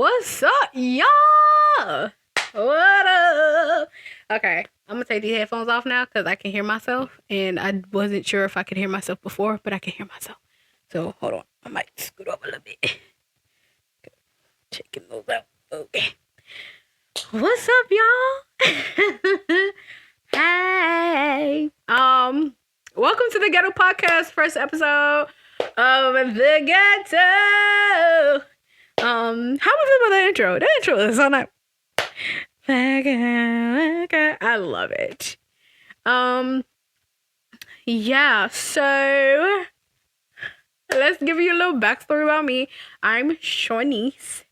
What's up, y'all? What up? Okay, I'm gonna take these headphones off now because I can hear myself, and I wasn't sure if I could hear myself before, but I can hear myself. So hold on, I might scoot over a little bit. Checking those out. Okay. What's up, y'all? Hey. Welcome to the Ghetto Podcast, first episode of the Ghetto. How am I feeling about that intro? That intro is so nice. I love it. Yeah, so let's give you a little backstory about me. I'm Shawnice.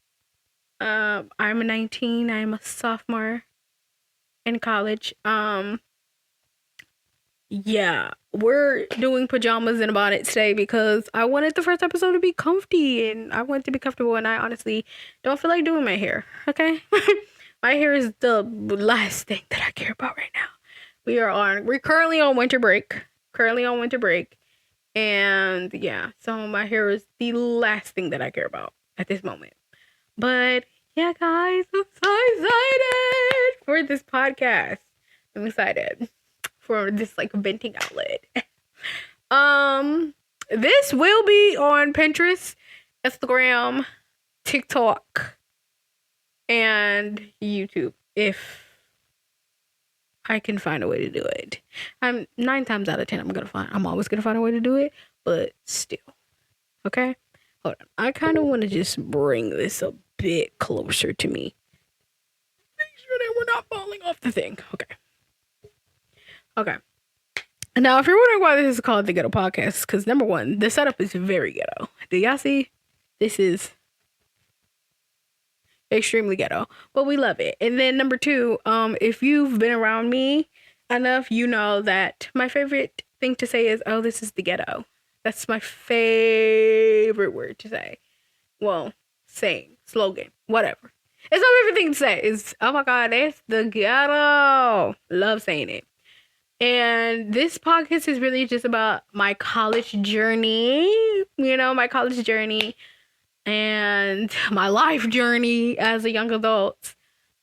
I'm 19. I'm a sophomore in college. Yeah, we're doing pajamas and about it today because I wanted the first episode to be comfy and I want it to be comfortable, and I honestly don't feel like doing my hair, okay? My hair is the last thing that I care about right now. We're currently on winter break. And yeah, so my hair is the last thing that I care about at this moment. But yeah, guys, I'm so excited for this podcast. I'm excited for this venting outlet. This will be on Pinterest, Instagram, TikTok, and YouTube if I can find a way to do it. I'm 9 times out of 10 I'm always gonna find a way to do it, but still. Okay? Hold on. I kind of want to just bring this a bit closer to me. Make sure that we're not falling off the thing. Okay. Now, if you're wondering why this is called the Ghetto Podcast, because number one, the setup is very ghetto. Do y'all see? This is extremely ghetto, but we love it. And then number two, if you've been around me enough, you know that my favorite thing to say is, "Oh, this is the ghetto." That's my favorite word to say. Well, saying, slogan, whatever. It's my favorite thing to say. Is, "Oh my God, that's the ghetto." Love saying it. And this podcast is really just about my college journey, and my life journey as a young adult.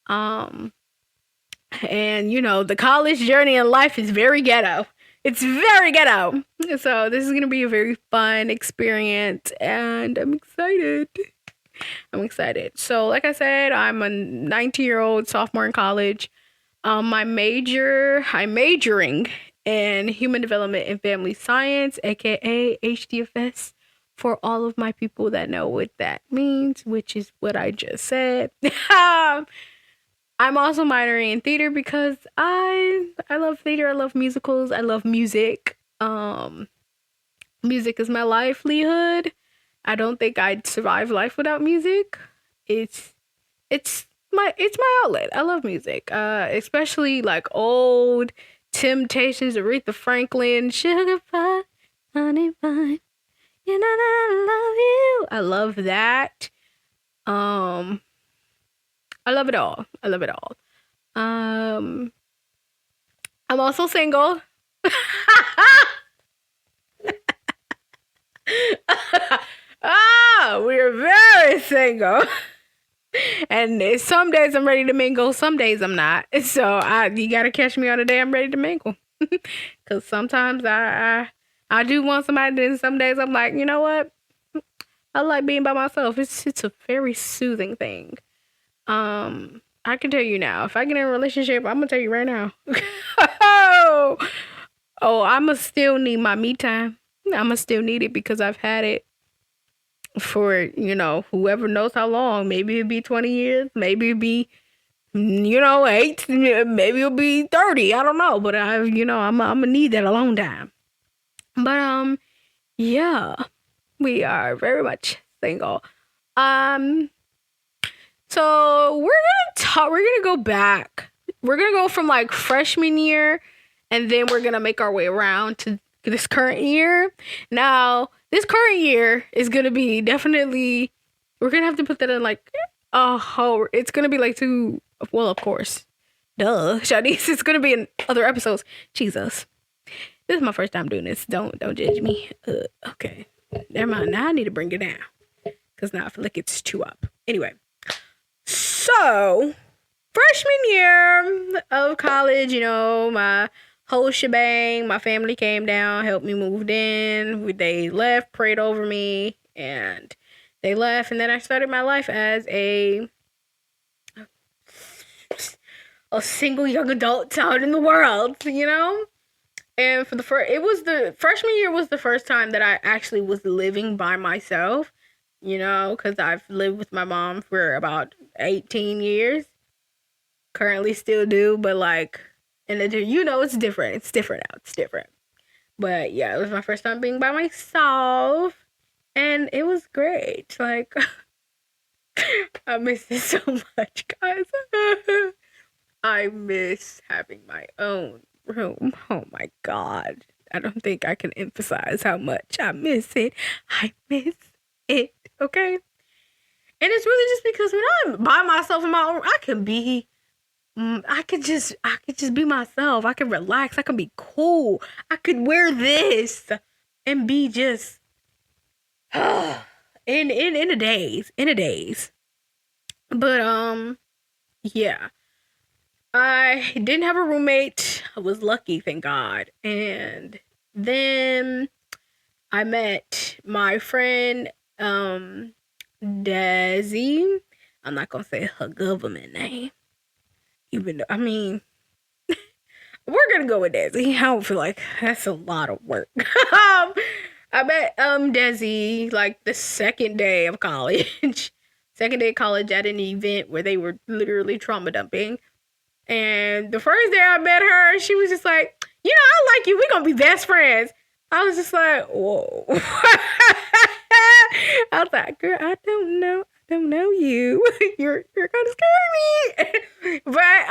And, the college journey in life is very ghetto. It's very ghetto. So this is going to be a very fun experience, and I'm excited. So like I said, I'm a 19-year-old sophomore in college. I'm majoring in human development and family science, aka HDFS, for all of my people that know what that means, which is what I just said. I'm also minoring in theater because I love theater. I love musicals. I love music. Music is my livelihood. I don't think I'd survive life without music. It's my outlet. I love music. Especially old Temptations, Aretha Franklin, Sugar Pie, Honey Pie. You know that I love you. I love that. I love it all. I'm also single. We're very single. And some days I'm ready to mingle, some days I'm not. So you gotta catch me on a day I'm ready to mingle. Because sometimes I do want somebody, and some days I'm like, you know what? I like being by myself. It's a very soothing thing. I can tell you now, if I get in a relationship, I'm gonna tell you right now. I'ma still need my me time. I'ma still need it because I've had it for, whoever knows how long. Maybe it'll be 20 years. Maybe it'll be, 8. Maybe it'll be 30. I don't know. But I'm gonna need that a long time. But, yeah, we are very much single. So we're gonna go back. We're gonna go from freshman year, and then we're gonna make our way around to this current year. Now, this current year is gonna be definitely, we're gonna have to put that in it's gonna be of course, duh, Shawnice, it's gonna be in other episodes. Jesus, this is my first time doing this. Don't judge me. Okay, never mind. Now I need to bring it down because now I feel like it's too up. Anyway, So, freshman year of college, my whole shebang, my family came down, helped me move in. They left, prayed over me, and they left. And then I started my life as a single young adult out in the world, And for the freshman year was the first time that I actually was living by myself, because I've lived with my mom for about 18 years. Currently still do, but it's different. It's different now. It's different. But yeah, it was my first time being by myself, and it was great. Like, I miss it so much, guys. I miss having my own room. Oh my God. I don't think I can emphasize how much I miss it. I miss it, okay? And it's really just because when I'm by myself in my own room, I could just be myself. I can relax. I can be cool. I could wear this and be just in a daze. But yeah. I didn't have a roommate. I was lucky, thank God. And then I met my friend Desi. I'm not gonna say her government name. Even though, we're gonna go with Desi. I don't feel like that's a lot of work. I met Desi like the second day of college. Second day of college at an event where they were literally trauma dumping. And the first day I met her, she was just like, I like you. We're going to be best friends. I was just like, whoa. I was like, girl, I don't know you. You're going to scare me. But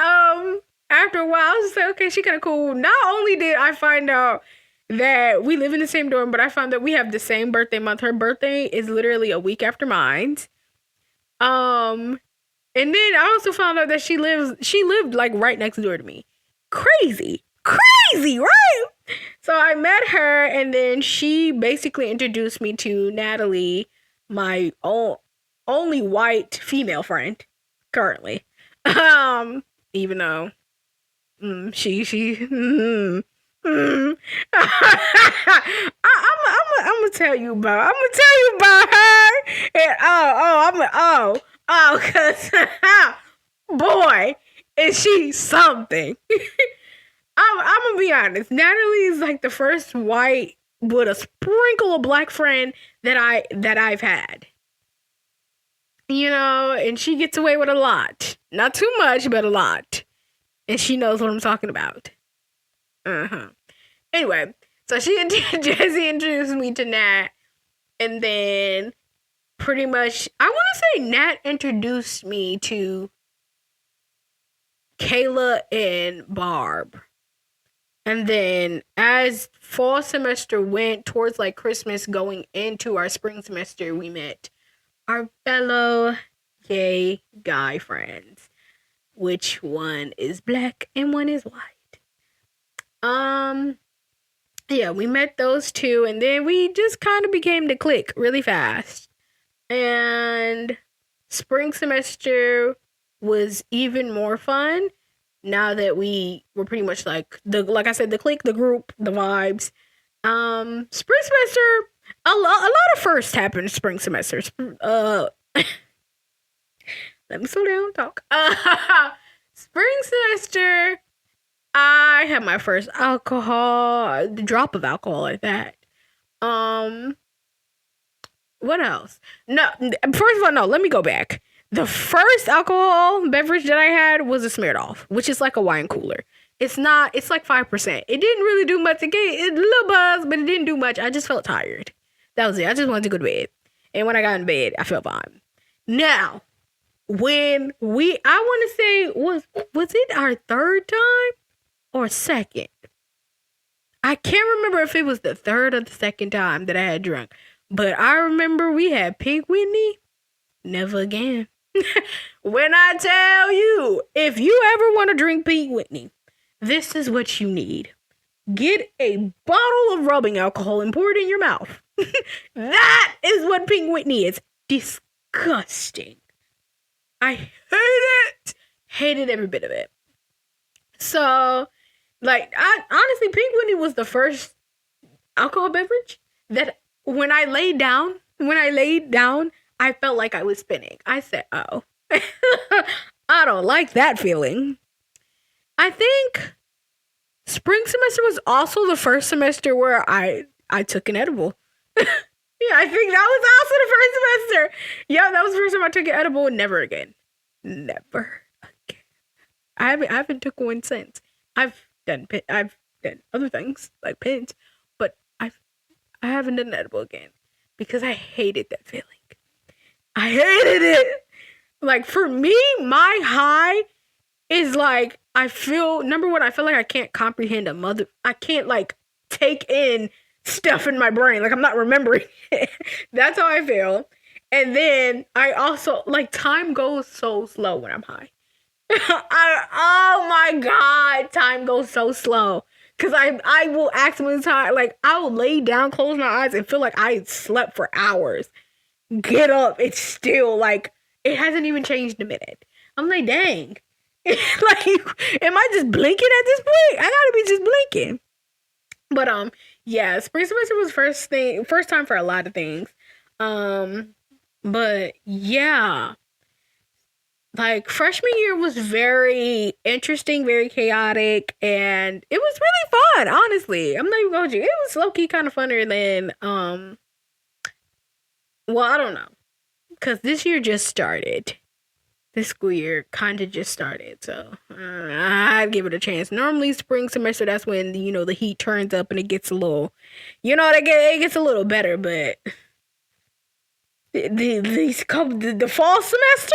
after a while, I was just like, okay, she kind of cool. Not only did I find out that we live in the same dorm, but I found that we have the same birthday month. Her birthday is literally a week after mine. And then I also found out that she lived like right next door to me. Crazy, right? So I met her, and then she basically introduced me to Natalie, my only white female friend currently. Even though I'm gonna tell you about her. And cause boy, is she something. I'm gonna be honest. Natalie is like the first white with a sprinkle of black friend that I've had. And she gets away with a lot. Not too much, but a lot. And she knows what I'm talking about. Anyway, so Jessie introduced me to Nat, and then pretty much, I want to say Nat introduced me to Kayla and Barb. And then as fall semester went towards like Christmas going into our spring semester, we met our fellow gay guy friends, which one is black and one is white. Yeah, we met those two, and then we just kind of became the clique really fast. And spring semester was even more fun now that we were pretty much like I said, the clique, the group, the vibes. Spring semester, a lot of firsts happened spring semester. Let me slow down, talk. Spring semester, I had my first alcohol, the drop of alcohol at that. What else? No, first of all, no, let me go back. The first alcohol beverage that I had was a Smirnoff, which is like a wine cooler. It's like 5%. It didn't really do much. It gave a little buzz, but it didn't do much. I just felt tired. That was it. I just wanted to go to bed. And when I got in bed, I felt fine. Now, when I want to say, was it our third time or second? I can't remember if it was the third or the second time that I had drunk. But I remember we had Pink Whitney. Never again. When I tell you, if you ever want to drink Pink Whitney, this is what you need. Get a bottle of rubbing alcohol and pour it in your mouth. That is what Pink Whitney is. Disgusting. I hate it. Hated every bit of it. So, like, I honestly, Pink Whitney was the first alcohol beverage that when I laid down, I felt like I was spinning. I said, oh, I don't like that feeling. I think spring semester was also the first semester where I took an edible. Yeah, I think that was also the first semester. Yeah, that was the first time I took an edible. Never again. Never again. I haven't took one since. I've done other things like pins, but I haven't done an edible again because I hated that feeling. I hated it. Like for me, my high is like I feel number one, I feel like I can't comprehend I can't like take in stuff in my brain. Like I'm not remembering it. That's how I feel. And then I also like time goes so slow when I'm high. Oh my god, time goes so slow. Cause I will accidentally time like I will lay down, close my eyes, and feel like I slept for hours. Get up, it's still like it hasn't even changed a minute. I'm like, dang. Like, am I just blinking at this point? I gotta be just blinking. But yeah, spring semester was first time for a lot of things. But yeah, like freshman year was very interesting, very chaotic, and it was really fun. Honestly, I'm not even going to. It was low key kind of funner than well, I don't know, because this year just started. This school year kind of just started, so I'd give it a chance. Normally, spring semester, that's when the heat turns up and it gets a little, it gets a little better. But the fall semester,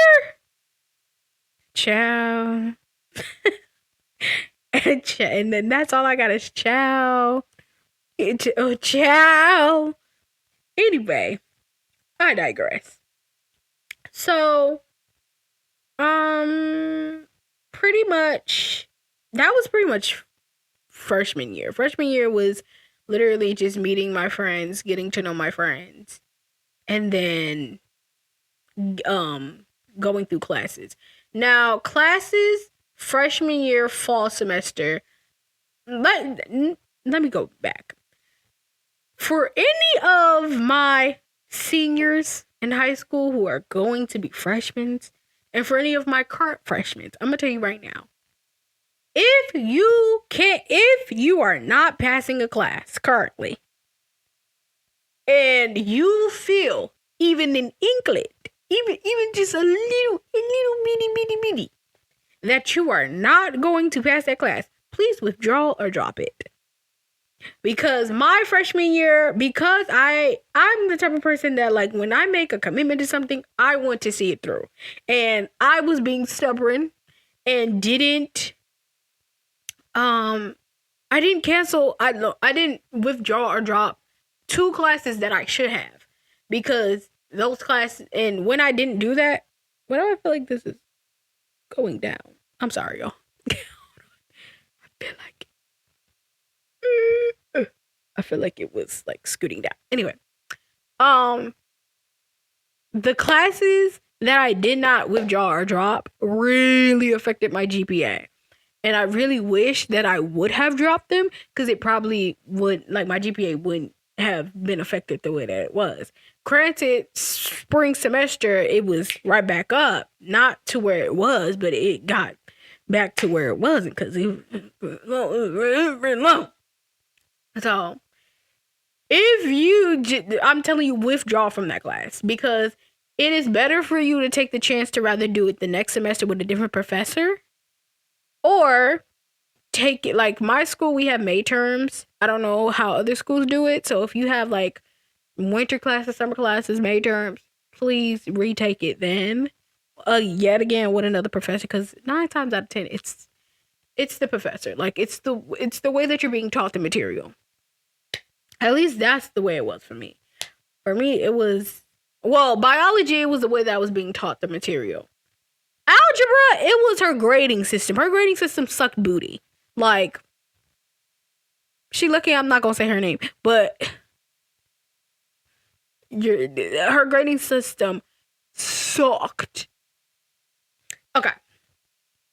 ciao, and then that's all I got is ciao, ciao. Anyway, I digress. So. Pretty much, that was pretty much freshman year. Freshman year was literally just meeting my friends, getting to know my friends, and then, going through classes. Now, classes, freshman year, fall semester, let me go back. For any of my seniors in high school who are going to be freshmen, and for any of my current freshmen, I'm gonna tell you right now, if you are not passing a class currently, and you feel even an inkling, even just a little bitty, that you are not going to pass that class, please withdraw or drop it. Because my freshman year, because I'm the type of person that, like, when I make a commitment to something, I want to see it through. And I was being stubborn and didn't I didn't cancel, I didn't withdraw or drop 2 classes that I should have. Because those classes, and when I didn't do that, when do I feel like this is going down? I'm sorry, y'all. I feel like it was like scooting down. Anyway, the classes that I did not withdraw or drop really affected my GPA. And I really wish that I would have dropped them, because it probably would, like, my GPA wouldn't have been affected the way that it was. Granted, spring semester, it was right back up. Not to where it was, but it got back to where it wasn't, because it was very low. So, I'm telling you, withdraw from that class, because it is better for you to take the chance to rather do it the next semester with a different professor, or take it, like my school, we have May terms. I don't know how other schools do it. So if you have like winter classes, summer classes, May terms, please retake it then. Yet again with another professor, because 9 times out of 10, it's the professor. Like it's the way that you're being taught the material. At least that's the way it was for me. For me, it was, well, biology, it was the way that I was being taught the material. Algebra, it was her grading system. Her grading system sucked booty. Like, she lucky I'm not gonna say her name, but her grading system sucked. Okay.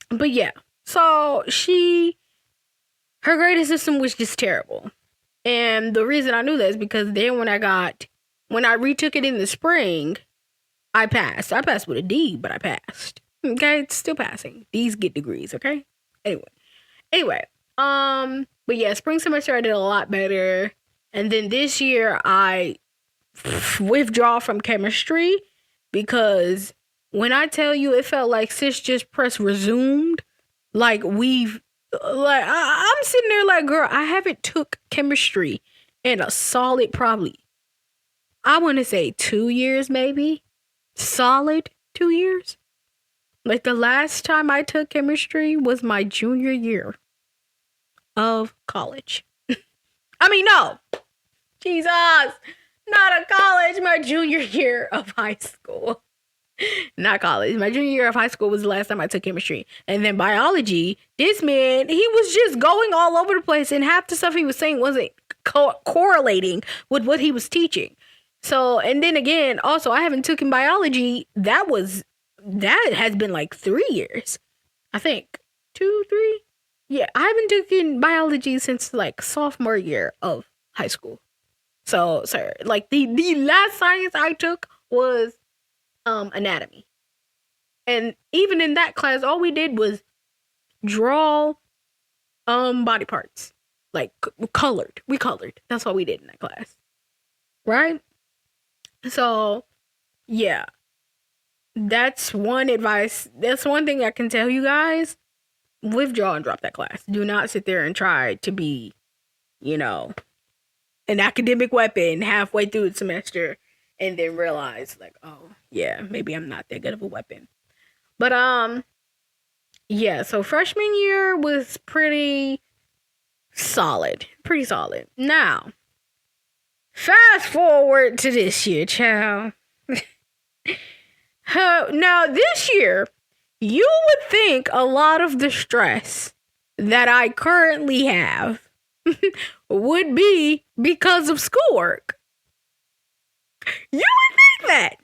But yeah. So her grading system was just terrible. And the reason I knew that is because then when I retook it in the spring, I passed. I passed with a D, but I passed. Okay, it's still passing. D's get degrees, okay? Anyway. But yeah, spring semester I did a lot better. And then this year I withdraw from chemistry because when I tell you it felt like sis just pressed resumed, like I'm sitting there like, girl, I haven't took chemistry in a solid probably, I want to say 2 years maybe. Solid 2 years. Like the last time I took chemistry was my junior year of college. I mean, no. Jesus. Not a college, my junior year of high school. Not college. My junior year of high school was the last time I took chemistry. And then biology, this man, he was just going all over the place, and half the stuff he was saying wasn't correlating with what he was teaching. So, and then again, also, I haven't taken biology. That has been like 3 years. I think. 2, 3? Yeah, I haven't taken biology since like sophomore year of high school. So, sir, like the last science I took was anatomy. And even in that class, all we did was draw body parts. Like colored. We colored. That's all we did in that class. Right? So, yeah. That's one advice. That's one thing I can tell you guys. Withdraw and drop that class. Do not sit there and try to be, an academic weapon halfway through the semester and then realize like, oh, yeah, maybe I'm not that good of a weapon. But yeah, so freshman year was pretty solid. Pretty solid. Now, fast forward to this year, child. Now, this year, you would think a lot of the stress that I currently have would be because of schoolwork. You would think that.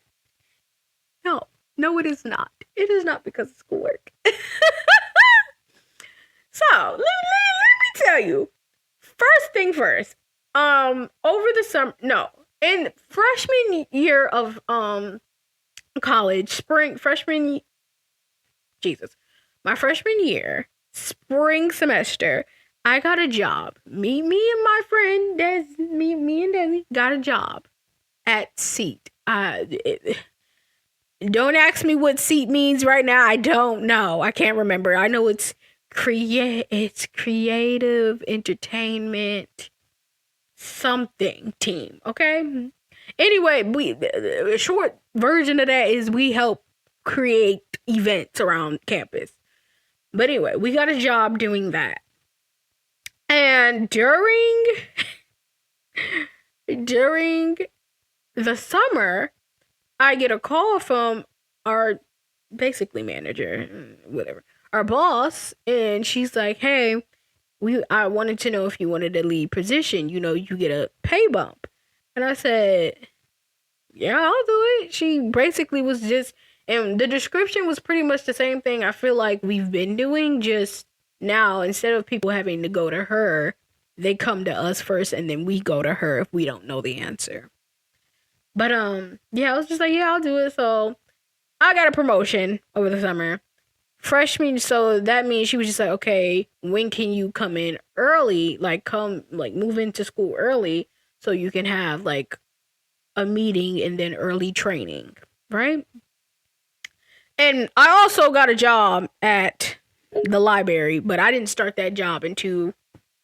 No, it is not. It is not because of schoolwork. So, let me tell you. First thing first. Over the summer, no, in freshman year of college, my freshman year, spring semester, I got a job. Me and my friend, me and Desi got a job at SEAT. Don't ask me what SEAT means right now. I don't know. I can't remember. I know it's creative entertainment something team. Okay. Anyway, the short version of that is we help create events around campus. But anyway, we got a job doing that. And during the summer, I get a call from our basically manager, whatever, our boss, and she's like, "Hey, I wanted to know if you wanted a lead position. You get a pay bump." And I said, "Yeah, I'll do it." She basically was just, and the description was pretty much the same thing I feel like we've been doing, just now instead of people having to go to her, they come to us first and then we go to her if we don't know the answer. But yeah, I was just like, yeah, I'll do it. So I got a promotion over the summer. Freshman, so that means she was just like, okay, when can you come in early? Like move into school early so you can have like a meeting and then early training, right? And I also got a job at the library, but I didn't start that job until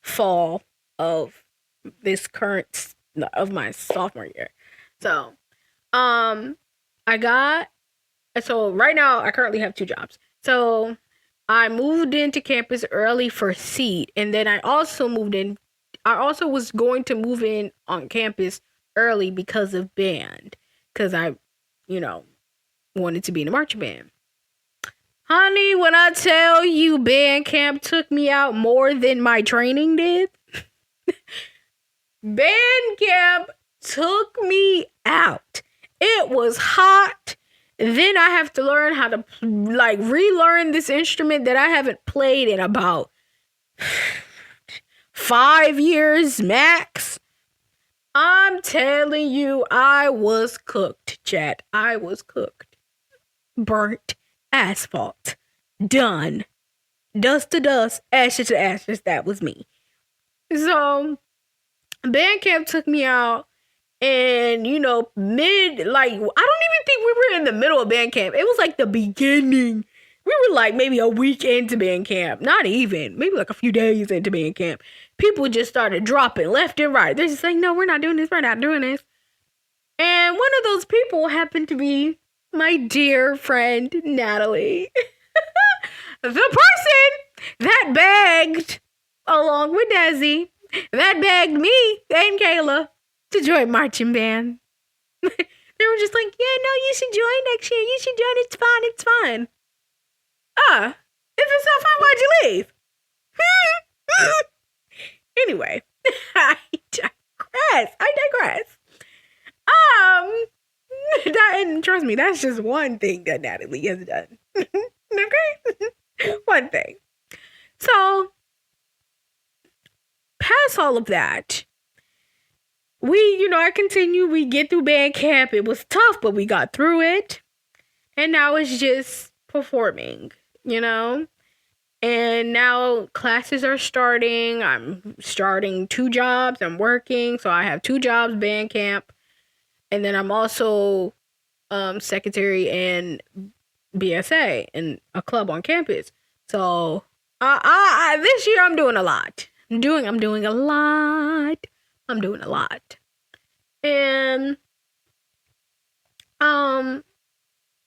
fall of my sophomore year. So, so right now I currently have 2 jobs. So I moved into campus early for SEAT, and then I also was going to move in on campus early because of band, because I, wanted to be in a marching band. Honey, when I tell you band camp took me out more than my training did, band camp took me out. It was hot. Then I have to learn how to like relearn this instrument that I haven't played in about 5 years max. I'm telling you, I was cooked, chat. I was cooked. Burnt asphalt. Done. Dust to dust, ashes to ashes. That was me. So, band camp took me out, and I don't even think we were in the middle of band camp. It was like the beginning. We were like maybe a week into band camp. Not even. Maybe like a few days into band camp. People just started dropping left and right. They're just like, no, we're not doing this. We're not doing this. And one of those people happened to be my dear friend, Natalie. The person that begged, along with Desi, that begged me and Kayla to join marching band. They were just like, yeah, no, you should join next year. You should join. It's fine. It's fine. If it's not fun, why'd you leave? Anyway, I digress. And trust me, that's just one thing that Natalie has done. Okay? One thing. So, past all of that, I continue. We get through band camp. It was tough, but we got through it. And now it's just performing, And now classes are starting. I'm starting 2 jobs. I'm working. So I have 2 jobs, band camp. And then I'm also secretary and BSA in a club on campus. So this year I'm doing a lot. I'm doing a lot. I'm doing a lot. And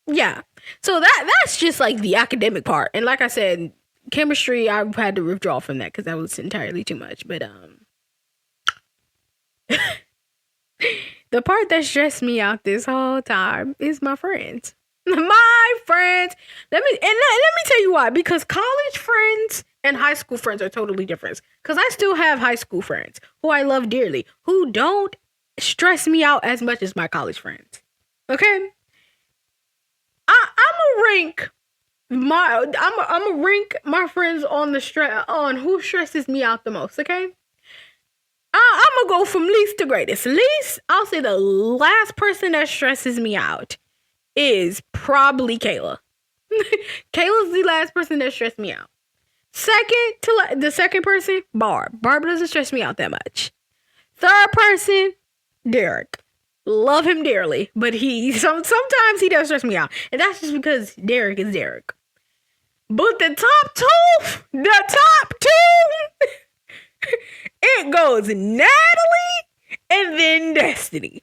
yeah. So that's just like the academic part. And like I said, chemistry, I've had to withdraw from that because that was entirely too much. But the part that stressed me out this whole time is my friends. My friends. Let me tell you why. Because college friends and high school friends are totally different. Because I still have high school friends who I love dearly, who don't stress me out as much as my college friends. Okay? I'm gonna rank my friends on who stresses me out the most, okay? I'm gonna go from least to greatest. Least, I'll say the last person that stresses me out is probably Kayla. Kayla's the last person that stressed me out. The second person, Barb. Barb doesn't stress me out that much. Third person, Derek. Love him dearly, but sometimes he does stress me out, and that's just because Derek is Derek. But the top two, it goes Natalie and then Destiny.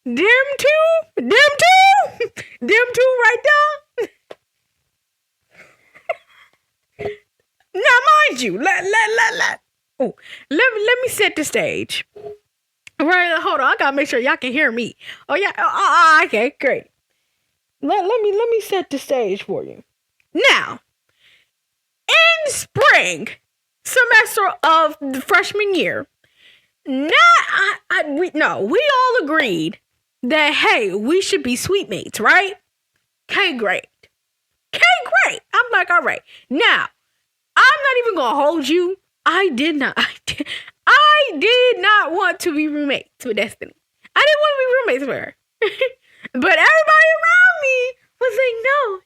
Them two right there. Now, mind you, let me set the stage. Right, hold on. I gotta make sure y'all can hear me. Oh yeah. Okay, great. Let me set the stage for you. Now, in spring semester of the freshman year, we all agreed that hey, we should be suite mates, right? Okay, great. I'm like, all right. Now, I'm not even gonna hold you. I did not want to be roommates with Destiny. I didn't want to be roommates with her. But everybody around me was like, no,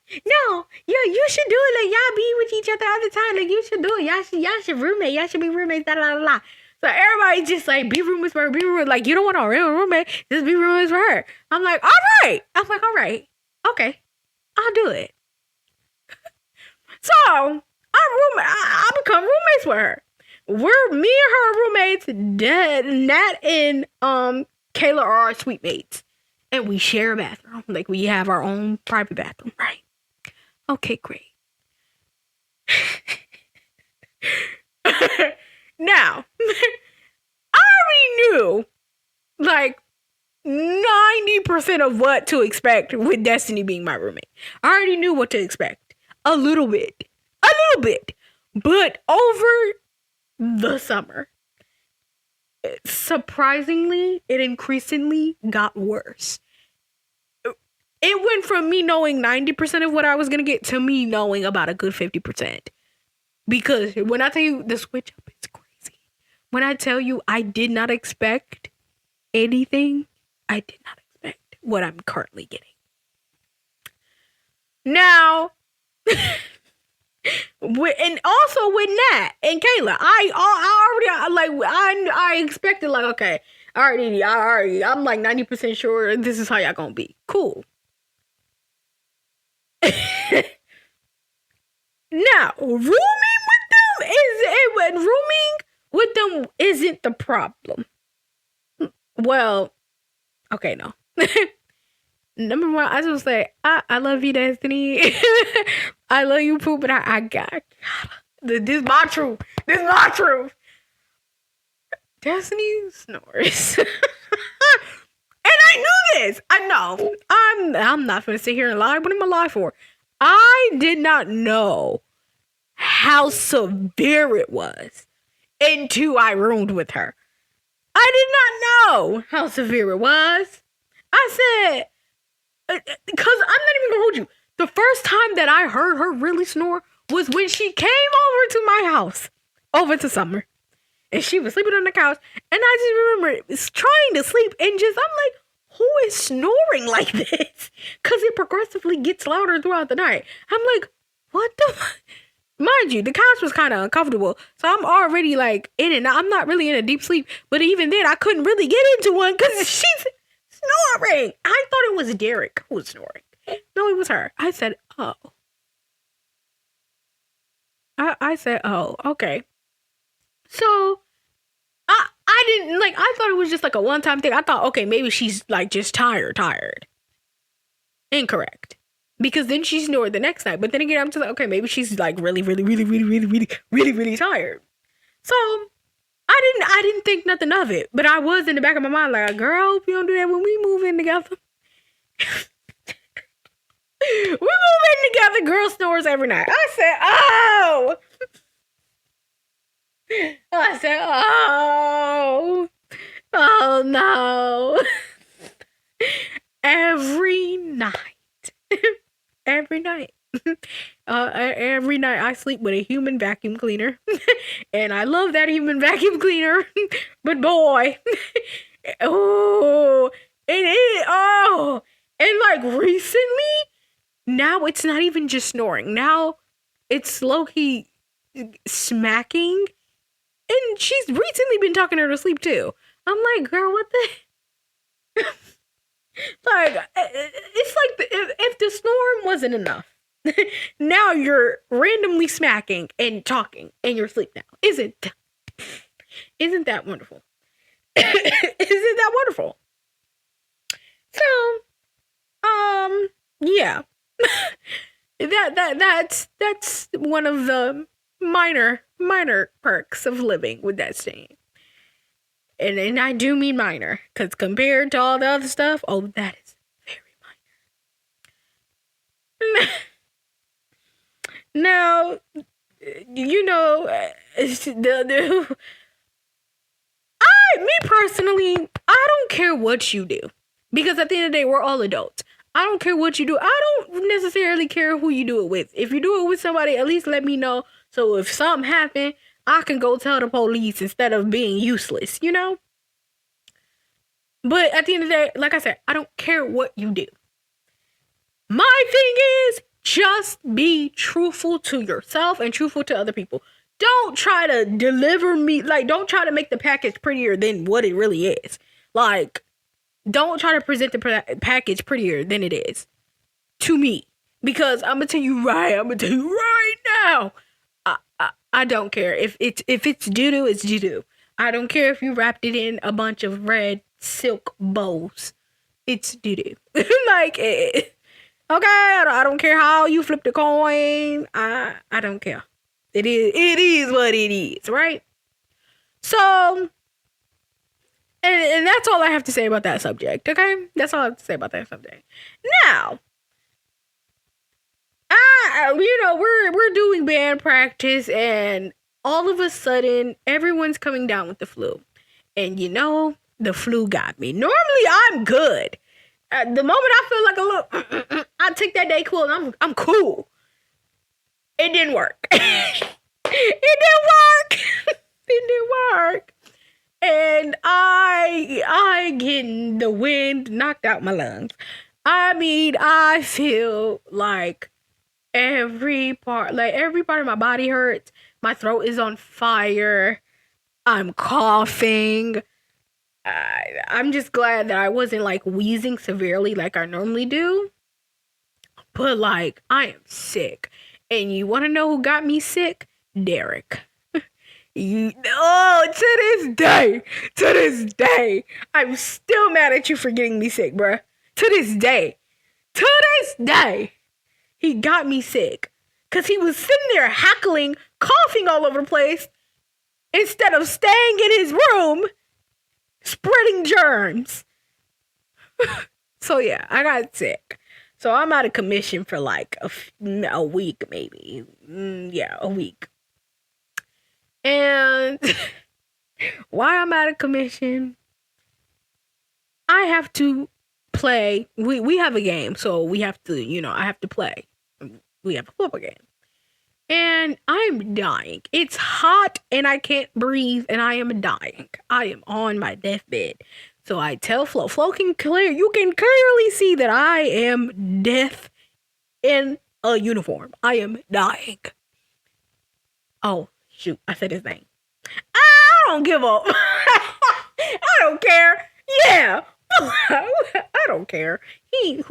you should do it. Like, y'all be with each other all the time. Like, you should do it. Y'all should roommate. Y'all should be roommates, blah, blah, blah. So everybody just like, be roommates with her. Like, you don't want a real roommate. Just be roommates with her. I'm like, all right. Okay, I'll do it. So I become roommates with her. Me and her roommates, Nat and Kayla are our suite mates. And we share a bathroom. Like, we have our own private bathroom, right? Okay, great. Now, I already knew, like, 90% of what to expect with Destiny being my roommate. I already knew what to expect. A little bit. But over the summer, surprisingly, it increasingly got worse. it went from me knowing 90% of what I was going to get to me knowing about a good 50%. Because when I tell you the switch up is crazy. When I tell you I did not expect anything, I did not expect what I'm currently getting. Now, and also with Nat and Kayla, I expected like, okay, I'm like 90% sure this is how y'all gonna be. Cool. Now, rooming with them isn't the problem. Well, okay, no. Number one, I just say, I love you, Destiny. I love you, Pooh, but I got this is my truth. This is my truth. Destiny snores. And I knew this. I know. I'm not gonna sit here and lie. What am I lie for? I did not know how severe it was until I roomed with her. I did not know how severe it was. I said, because I'm not even gonna hold you. The first time that I heard her really snore was when she came over to my house, over to summer. And she was sleeping on the couch. And I just remember trying to sleep and just, I'm like, who is snoring like this? Because it progressively gets louder throughout the night. I'm like, what the fuck? Mind you, the couch was kind of uncomfortable. So I'm already like in and out. I'm not really in a deep sleep. But even then, I couldn't really get into one because she's snoring. I thought it was Derek who was snoring. No, it was her. I said, oh. I said, oh, okay. So I didn't like, I thought it was just like a one-time thing. I thought, okay, maybe she's like just tired. Incorrect. Because then she snored the next night. But then again, I'm just like, okay, maybe she's like really tired. So I didn't think nothing of it. But I was in the back of my mind like, girl, if you don't do that when we move in together. We move in together, girl snores every night. I said, oh. I said, oh no. Every night. Every night. Every night I sleep with a human vacuum cleaner. And I love that human vacuum cleaner. But boy. Oh. And like recently, now it's not even just snoring. Now it's low-key smacking. And she's recently been talking her to sleep too. I'm like, girl, what the? Like, it's like if the snoring wasn't enough, now you're randomly smacking and talking in your sleep now. Isn't that wonderful? Isn't that wonderful? So, yeah. That's one of the minor perks of living with Destiny. And I do mean minor, because compared to all the other stuff, oh, that is very minor. Now, you know, me personally, I don't care what you do. Because at the end of the day, we're all adults. I don't care what you do. I don't necessarily care who you do it with. If you do it with somebody, at least let me know. So if something happened, I can go tell the police instead of being useless, you know? But at the end of the day, like I said, I don't care what you do. My thing is, just be truthful to yourself and truthful to other people. Don't try to don't try to make the package prettier than what it really is. Like, don't try to present the package prettier than it is. To me. Because I'm going to tell you right now. I don't care. If it's doo-doo, it's doo-doo. I don't care if you wrapped it in a bunch of red silk bows. It's doo-doo. Okay, I don't care how you flip the coin. I don't care. It is what it is, right? So, and that's all I have to say about that subject, okay? That's all I have to say about that subject. Now, we're doing band practice, and all of a sudden, everyone's coming down with the flu. And the flu got me. Normally, I'm good. At the moment I feel like a little, I take that day cool and I'm cool. It didn't work. It didn't work. It didn't work. And I getting the wind knocked out my lungs. I mean, I feel like every part of my body hurts. My throat is on fire. I'm coughing. I'm just glad that I wasn't like wheezing severely like I normally do. But like, I am sick. And you want to know who got me sick? Derek. To this day, I'm still mad at you for getting me sick, bruh. To this day, he got me sick. Because he was sitting there hackling, coughing all over the place, instead of staying in his room, spreading germs. So yeah, I got sick. So I'm out of commission for like a week, maybe. Yeah, a week. And why I'm out of commission, I have to play. We have a game, so we have to, I have to play. We have a football game. And I'm dying. It's hot and I can't breathe and I am dying. I am on my deathbed. So I tell Flo you can clearly see that I am death in a uniform. I am dying. Oh, shoot, I said his name. I don't give up. I don't care. Yeah. I don't care. He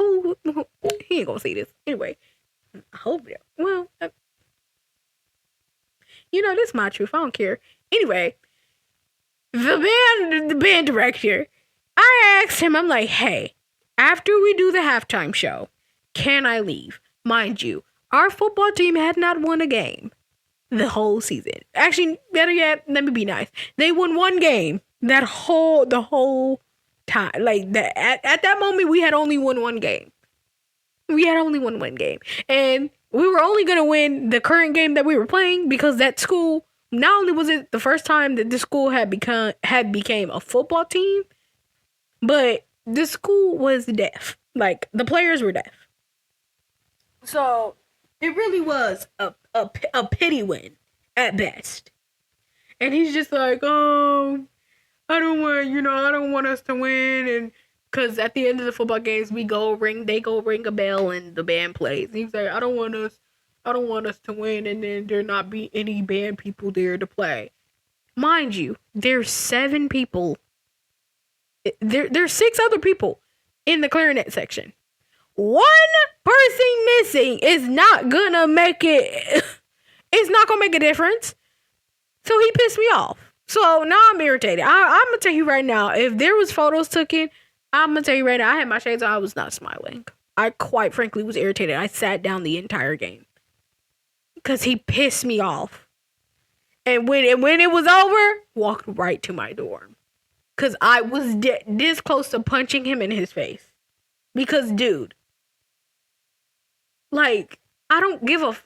ain't gonna see this. Anyway, I hope it. Well, this is my truth. I don't care. Anyway, the band director, I asked him, I'm like, hey, after we do the halftime show, can I leave? Mind you, our football team had not won a game the whole season. Actually, better yet, let me be nice. They won one game the whole time. Like that at that moment, we had only won one game. And we were only going to win the current game that we were playing because that school, not only was it the first time that the school had became a football team, but the school was deaf. Like, the players were deaf. So, it really was a pity win at best. And he's just like, oh, I don't want us to win. And because at the end of the football games, they go ring a bell and the band plays. And he's like, I don't want us to win, and then there not be any band people there to play. Mind you, there's 7 people. There's 6 other people in the clarinet section. One person missing is not gonna make it. It's not gonna make a difference. So he pissed me off. So now I'm irritated. I'm gonna tell you right now, if there was photos taken, I'm gonna tell you right now, I had my shades on. I was not smiling. I quite frankly was irritated. I sat down the entire game because he pissed me off. And when it was over, walked right to my dorm. Because I was this close to punching him in his face. Because, dude, like, I don't give a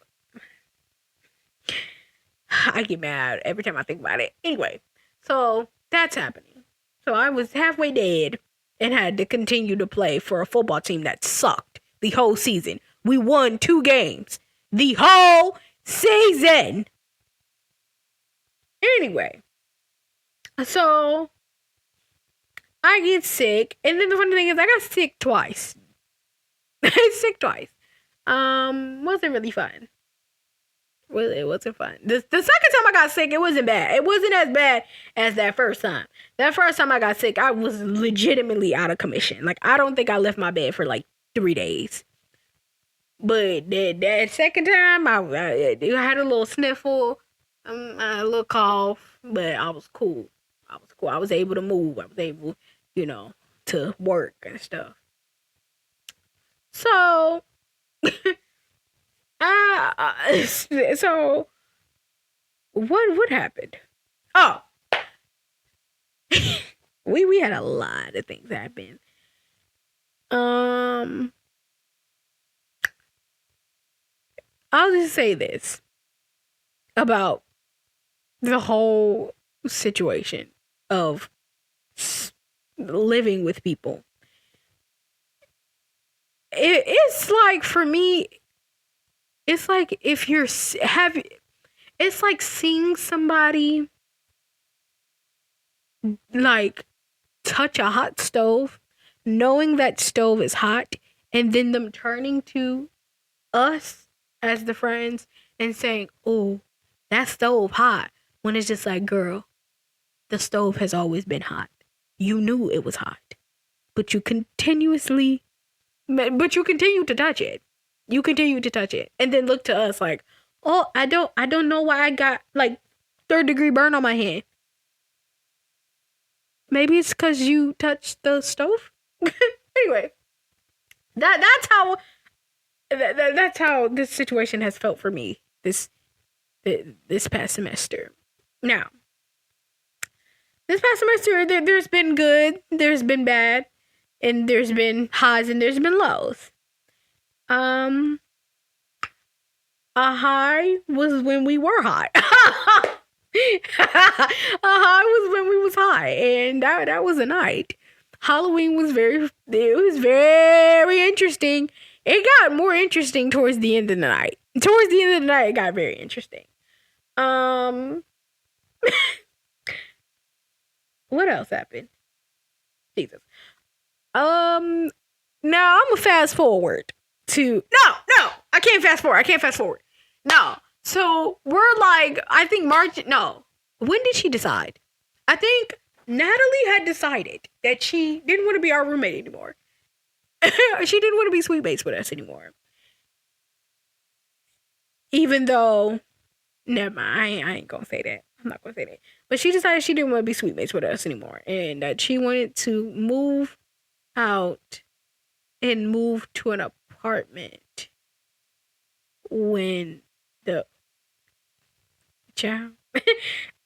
I get mad every time I think about it. Anyway, so that's happening. So I was halfway dead and had to continue to play for a football team that sucked the whole season. We won 2 games the whole season. Anyway, so I get sick, and then the funny thing is I got sick twice. Wasn't really fun. Well, it wasn't fun. The second time I got sick, it wasn't bad. It wasn't as bad as that first time. That first time I got sick, I was legitimately out of commission. Like, I don't think I left my bed for like 3 days. But that second time, I had a little sniffle, a little cough, but I was cool. I was able to move. I was able, to work and stuff. So, so what happened? Oh, we had a lot of things happen. I'll just say this about the whole situation of living with people. it's like for me, it's like if you're it's like seeing somebody like touch a hot stove, knowing that stove is hot, and then them turning to us as the friends and saying, "Oh, that stove hot," when it's just like, girl, the stove has always been hot. You knew it was hot, but you continue to touch it. You continue to touch it, and then look to us like, "Oh, I don't know why I got like third-degree burn on my hand." Maybe it's because you touched the stove. Anyway, that's how this situation has felt for me this past semester. Now, this past semester, there's been good, there's been bad, and there's been highs and there's been lows. A high was when we were hot. A high was when we was high, and that was a night. Halloween was very interesting. It got more interesting towards the end of the night. Towards the end of the night, it got very interesting. What else happened? Jesus. Now I'm gonna fast forward to no, I can't fast forward. No. So we're like, I think March. No, when did she decide? I think Natalie had decided that she didn't want to be our roommate anymore. She didn't want to be sweet mates with us anymore. Even though, never mind, I ain't gonna say that. I'm not gonna say that. But she decided she didn't want to be sweet mates with us anymore, and that she wanted to move out and move to an apartment when the child.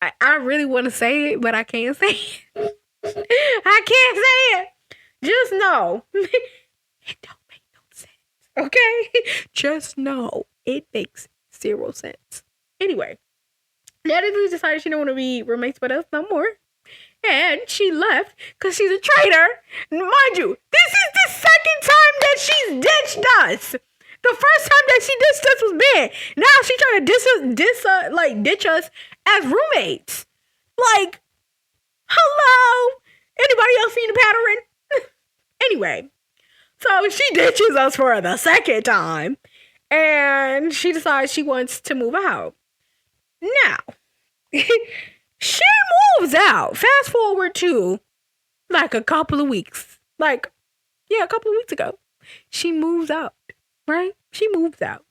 I really want to say it, but I can't say it. I can't say it. Just know it don't make no sense. Okay? Just know it makes 0 sense. Anyway, Natalie decided she didn't want to be roommates with us no more. And she left because she's a traitor. Mind you, this is the second time that she's ditched us. The first time that she ditched us was bad. Now she's trying to ditch us as roommates. Like, hello? Anybody else seen the pattern? Anyway, so she ditches us for the second time. And she decides she wants to move out. Now, she moves out. Fast forward to like a couple of weeks. A couple of weeks ago. She moves out. Right? She moves out.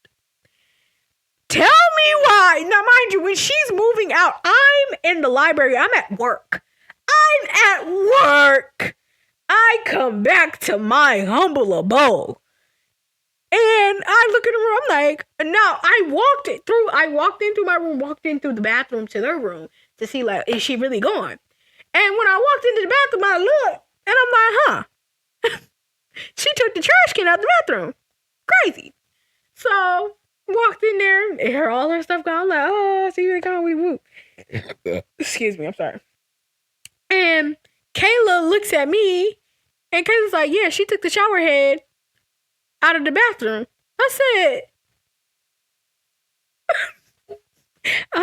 Tell me why. Now, mind you, when she's moving out, I'm in the library. I'm at work. I come back to my humble abode. And I look in the room, I'm like, now I walked into my room, walked in through the bathroom to their room to see, like, is she really gone? And when I walked into the bathroom, I looked, and I'm like, huh. She took the trash can out the bathroom. Crazy. So, walked in there, and heard all her stuff gone. I'm like, oh, see you gone, we whoop. Excuse me, I'm sorry. And Kayla looks at me, and Kayla's like, yeah, she took the shower head out of the bathroom. I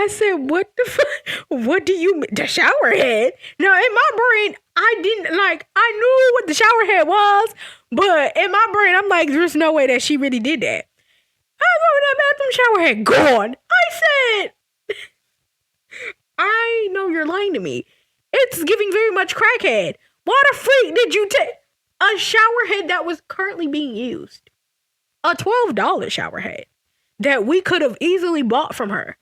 said, what the fuck? What do you mean? The shower head? Now, in my brain, I knew what the shower head was, but in my brain, I'm like, there's no way that she really did that. I go in that bathroom, shower head gone. I said, I know you're lying to me. It's giving very much crackhead. Why the freak did you take a shower head that was currently being used? A $12 shower head that we could have easily bought from her.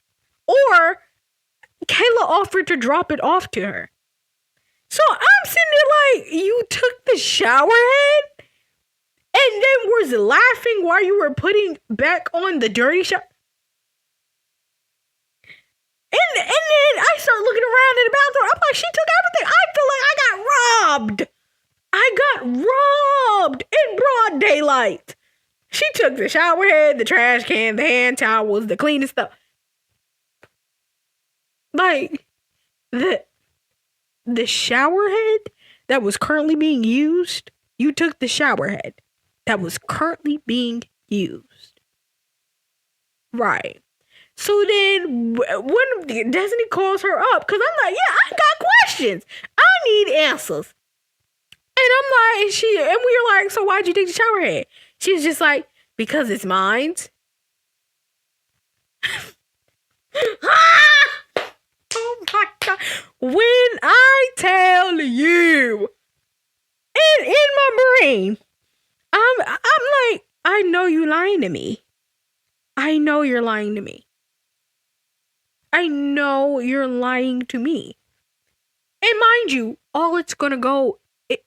Or Kayla offered to drop it off to her. So I'm sitting there like, you took the shower head? And then was laughing while you were putting back on the dirty shower? And then I start looking around in the bathroom. I'm like, she took everything. I feel like I got robbed. I got robbed in broad daylight. She took the shower head, the trash can, the hand towels, the cleaning stuff. Like, the shower head that was currently being used, you took the shower head. that was currently being used. Right. So then when Destiny calls her up, because I'm like, yeah, I got questions. I need answers. And I'm like, and we were like, so why'd you take the shower head? She's just like, because it's mine. Oh my God. When I tell you, in my brain, I'm like, I know you lying to me. I know you're lying to me. I know you're lying to me. And mind you, all it's gonna go,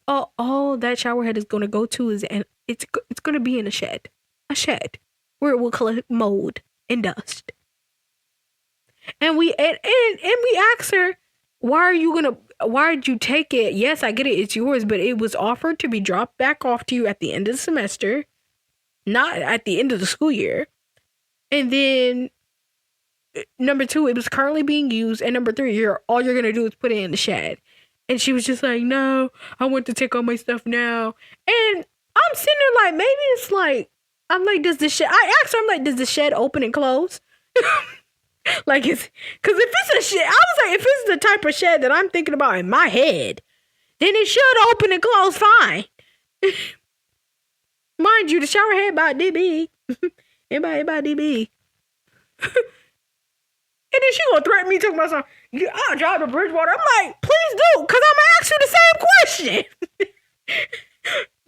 all that shower head is gonna go to is, and it's gonna be in a shed where it will collect mold and dust. And we asked her, why did you take it? Yes, I get it, it's yours, but it was offered to be dropped back off to you at the end of the semester, not at the end of the school year. And then number 2, it was currently being used, and number 3, all you're gonna do is put it in the shed. And she was just like, no, I want to take all my stuff now. And I'm sitting there like, maybe it's like, I'm like, I asked her, I'm like, does the shed open and close? Like, because if it's a shed, I was like, if it's the type of shed that I'm thinking about in my head, then it should open and close fine. Mind you, the shower head about DB. It about DB. And then she gonna threaten me, talking about something, I'll drive to Bridgewater. I'm like, please do, because I'm gonna ask you the same question.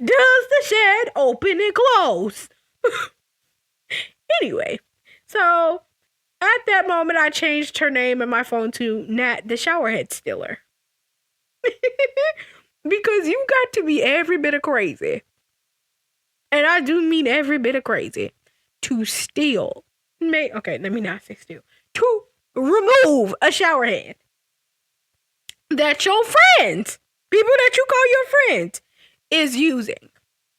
Does the shed open and close? Anyway, so at that moment, I changed her name in my phone to Nat the Showerhead Stealer. Because you got to be every bit of crazy. And I do mean every bit of crazy. To steal. Okay, let me not say steal. To remove a shower head that your friends, people that you call your friends, is using.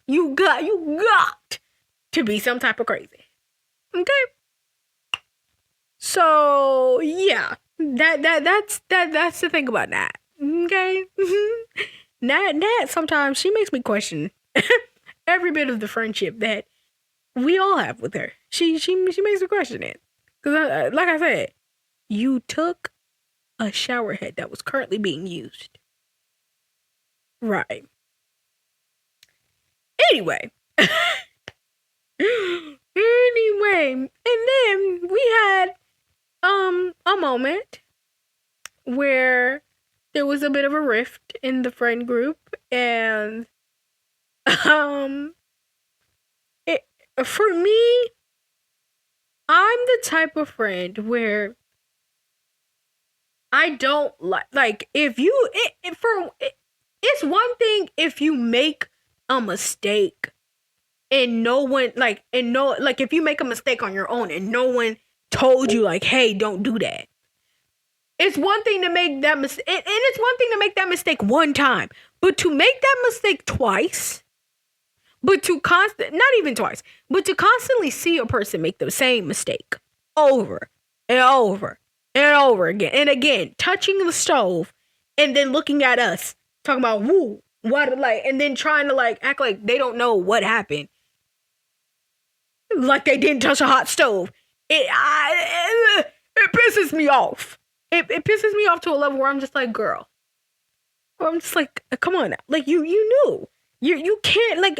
You got to be some type of crazy. Okay? So yeah, that's the thing about Nat. Okay? Nat sometimes she makes me question every bit of the friendship that we all have with her. She makes me question it. Because like I said, you took a shower head that was currently being used. Right. Anyway. And then we had a moment where there was a bit of a rift in the friend group, and for me, I'm the type of friend where I don't like if you it's one thing if you make a mistake and no one if you make a mistake on your own and no one told you like, hey, don't do that. It's one thing to make that mistake, and it's one thing to make that mistake one time, but to make that mistake twice, but to not even twice, but to constantly see a person make the same mistake over and over and over again and again, touching the stove and then looking at us, talking about woo, what, like, and then trying to like act like they don't know what happened, like they didn't touch a hot stove. It pisses me off. It pisses me off to a level where I'm just like, girl. Or I'm just like, come on now. Like, you knew. You can't, like,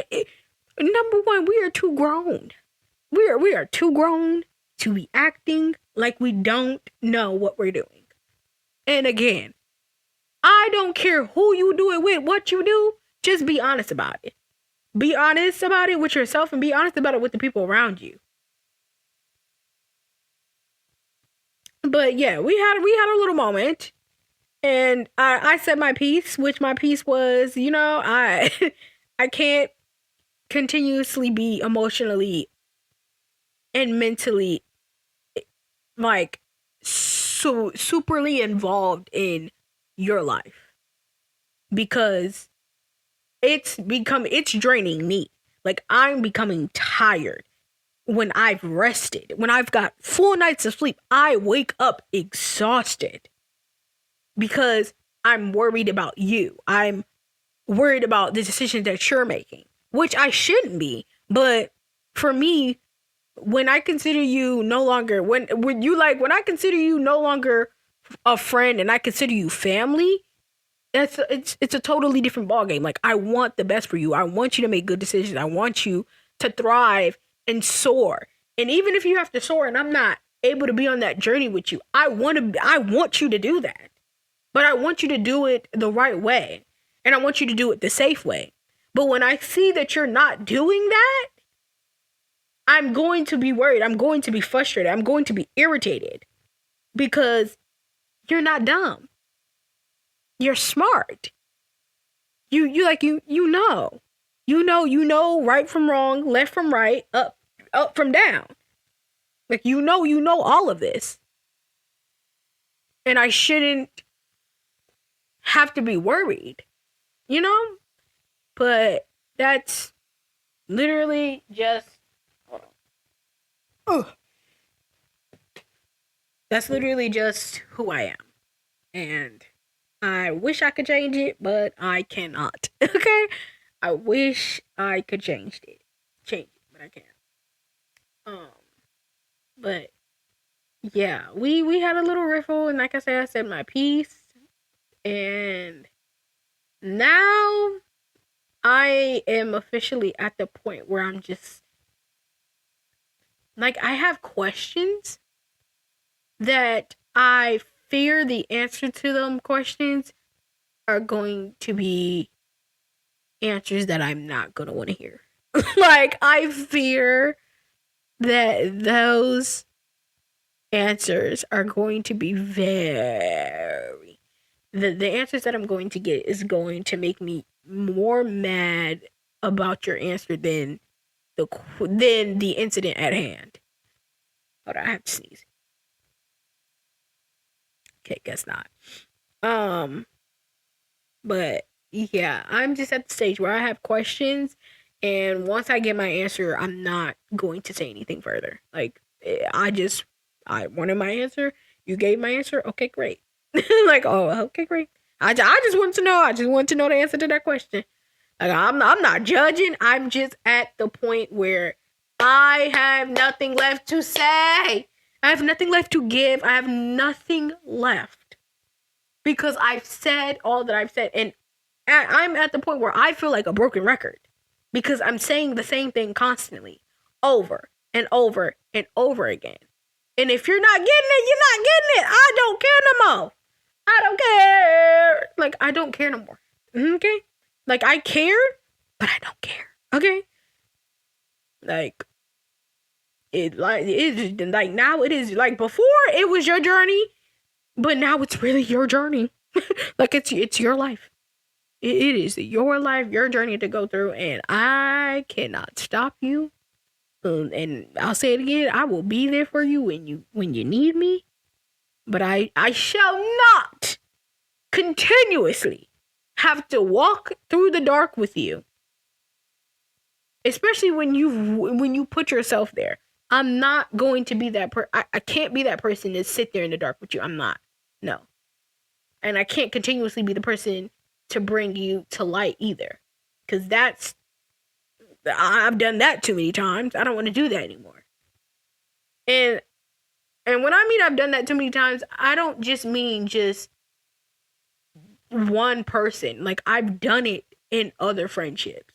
number one, we are too grown. We are too grown to be acting like we don't know what we're doing. And again, I don't care who you do it with, what you do. Just be honest about it. Be honest about it with yourself and be honest about it with the people around you. But yeah, we had a little moment, and I said my piece, which my piece was, I can't continuously be emotionally and mentally like so superly involved in your life, because it's draining me. Like, I'm becoming tired. When I've rested, when I've got full nights of sleep, I wake up exhausted because I'm worried about you. I'm worried about the decisions that you're making, which I shouldn't be. But for me, when I consider you no longer when I consider you no longer a friend and I consider you family, it's a totally different ballgame. Like, I want the best for you. I want you to make good decisions. I want you to thrive and soar. And even if you have to soar and I'm not able to be on that journey with you, I want you to do that. But I want you to do it the right way. And I want you to do it the safe way. But when I see that you're not doing that, I'm going to be worried. I'm going to be frustrated. I'm going to be irritated because you're not dumb. You're smart. You know. You know right from wrong, left from right, up from down. Like, you know all of this. And I shouldn't have to be worried, you know? But that's literally just, hold on. Ugh. That's literally just who I am. And I wish I could change it, but I cannot. Okay? I wish I could change it, but I can't. But yeah, we had a little riffle, and like I said my piece, and now I am officially at the point where I'm just like, I have questions that I fear the answer to them questions are going to be answers that I'm not going to want to hear. Like, I fear that those answers are going to be very... The answers that I'm going to get is going to make me more mad about your answer than the incident at hand. Hold on, I have to sneeze. Okay, guess not. But yeah, I'm just at the stage where I have questions, and once I get my answer, I'm not going to say anything further. Like, I wanted my answer. You gave my answer. Okay, great. Like, oh, okay, great. I just want to know. I just want to know the answer to that question. Like, I'm not judging. I'm just at the point where I have nothing left to say. I have nothing left to give. I have nothing left. Because I've said all that I've said. And I'm at the point where I feel like a broken record. Because I'm saying the same thing constantly. Over and over and over again. And if you're not getting it, you're not getting it. I don't care no more. I don't care. Like, I don't care no more. Okay? Like, I care, but I don't care. Okay? Like, now it is, like, before it was your journey, but now it's really your journey. Like, it's your life. It is your life, your journey to go through, and I cannot stop you. And I'll say it again, I will be there for you when you need me. But I shall not continuously have to walk through the dark with you. Especially when you put yourself there. I'm not going to be that I can't be that person to sit there in the dark with you. I'm not. No. And I can't continuously be the person to bring you to light either. Because I've done that too many times. I don't want to do that anymore. And when I mean I've done that too many times, I don't just mean just one person. Like, I've done it in other friendships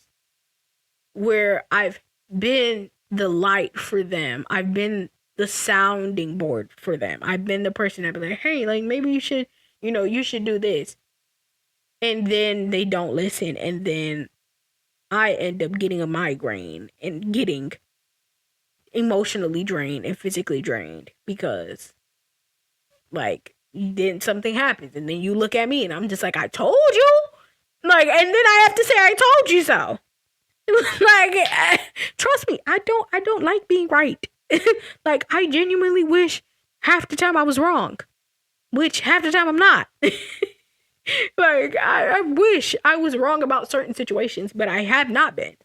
where I've been the light for them. I've been the sounding board for them. I've been the person that be like, hey, like, maybe you should do this. And then they don't listen. And then I end up getting a migraine and getting emotionally drained and physically drained because, like, then something happens and then you look at me and I'm just like, I told you. Like, and then I have to say, I told you so. Like, trust me, I don't like being right. Like, I genuinely wish half the time I was wrong, which half the time I'm not. Like, I wish I was wrong about certain situations, but I have not been.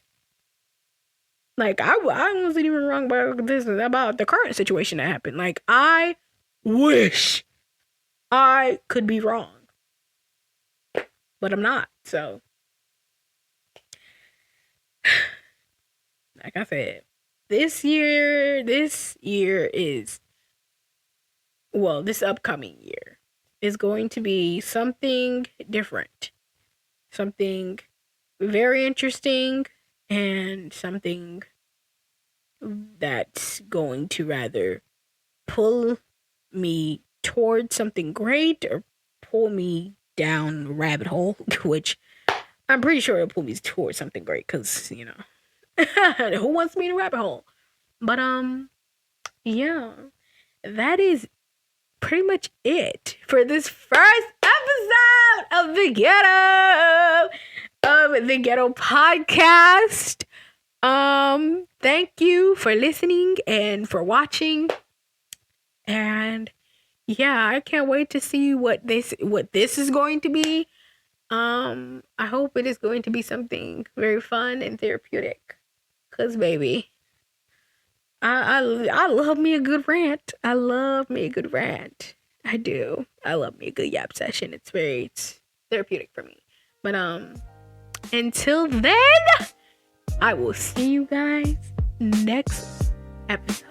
Like, I wasn't even wrong about the current situation that happened. Like, I wish I could be wrong, but I'm not. So Like I said, this year is, well, this upcoming year is going to be something different, something very interesting, and something that's going to rather pull me towards something great or pull me down a rabbit hole, which I'm pretty sure it'll pull me towards something great because, who wants me in a rabbit hole? But, yeah, that is pretty much it for this first episode of the Ghetto podcast. Thank you for listening and for watching. And yeah, I can't wait to see what this is going to be. I hope it is going to be something very fun and therapeutic. 'Cause baby, I love me a good rant. I love me a good rant. I do. I love me a good yap session. It's therapeutic for me. But until then, I will see you guys next episode.